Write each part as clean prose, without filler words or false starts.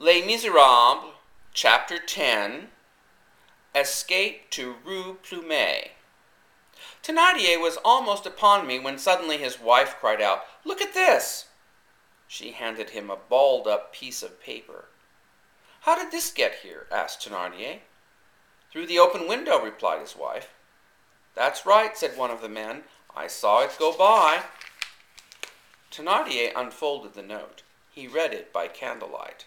Les Miserables, Chapter 10, Escape to Rue Plumet. Thénardier was almost upon me when suddenly his wife cried out, "Look at this!" She handed him a balled-up piece of paper. "How did this get here?" asked Thénardier. "Through the open window," replied his wife. "That's right," said one of the men. "I saw it go by." Thénardier unfolded the note. He read it by candlelight.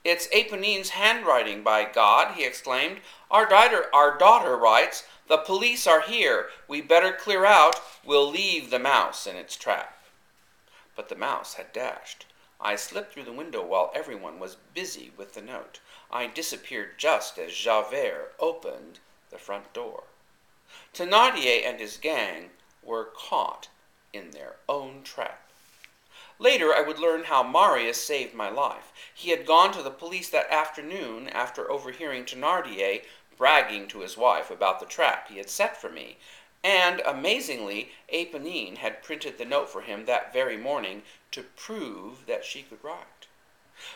"It's Éponine's handwriting, by God!" he exclaimed. Our daughter writes, "The police are here. We better clear out. We'll leave the mouse in its trap." But the mouse had dashed. I slipped through the window while everyone was busy with the note. I disappeared just as Javert opened the front door. Thénardier and his gang were caught in their own trap. Later I would learn how Marius saved my life. He had gone to the police that afternoon after overhearing Thénardier bragging to his wife about the trap he had set for me, and amazingly Éponine had printed the note for him that very morning to prove that she could write.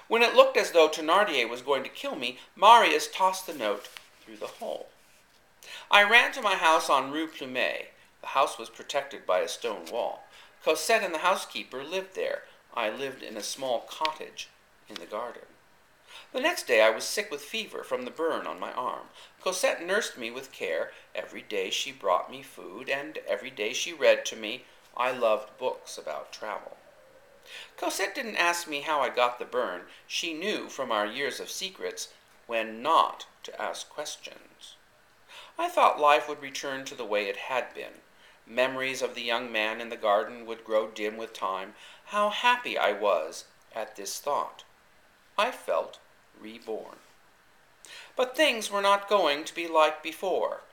When it looked as though Thénardier was going to kill me, Marius tossed the note through the hole. I ran to my house on Rue Plumet. The house was protected by a stone wall. Cosette and the housekeeper lived there. I lived in a small cottage in the garden. The next day I was sick with fever from the burn on my arm. Cosette nursed me with care. Every day she brought me food, and every day she read to me. I loved books about travel. Cosette didn't ask me how I got the burn. She knew from our years of secrets when not to ask questions. I thought life would return to the way it had been. Memories of the young man in the garden would grow dim with time. How happy I was at this thought. I felt reborn. But things were not going to be like before.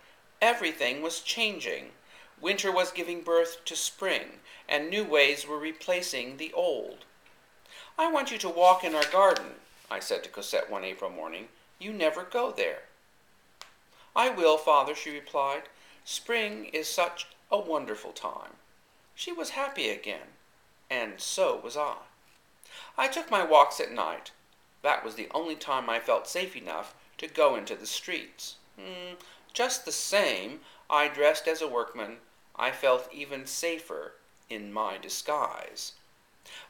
Everything was changing. Winter was giving birth to spring, and new ways were replacing the old. "I want you to walk in our garden," I said to Cosette one April morning. "You never go there." "I will, father," she replied. "Spring is such a wonderful time." She was happy again, and so was I. I took my walks at night. That was the only time I felt safe enough to go into the streets. Just the same, I dressed as a workman. I felt even safer in my disguise.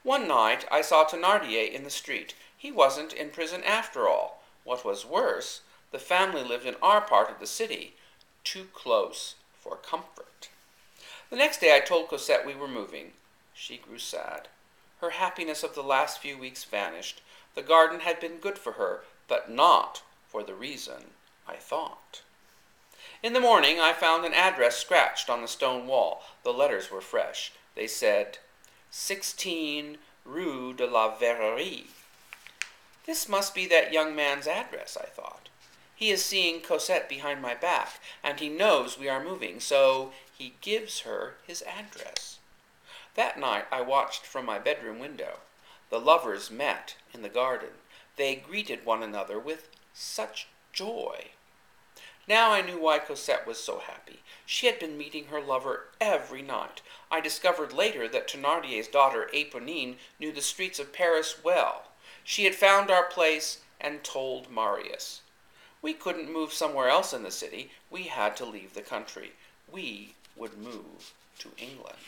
One night I saw Thénardier in the street. He wasn't in prison after all. What was worse, the family lived in our part of the city, too close for comfort. The next day I told Cosette we were moving. She grew sad. Her happiness of the last few weeks vanished. The garden had been good for her, but not for the reason I thought. In the morning I found an address scratched on the stone wall. The letters were fresh. They said, 16 Rue de la Verrerie. This must be that young man's address, I thought. He is seeing Cosette behind my back, and he knows we are moving, so he gives her his address. That night I watched from my bedroom window. The lovers met in the garden. They greeted one another with such joy. Now I knew why Cosette was so happy. She had been meeting her lover every night. I discovered later that Thénardier's daughter Éponine knew the streets of Paris well. She had found our place and told Marius. We couldn't move somewhere else in the city. We had to leave the country. We would move to England.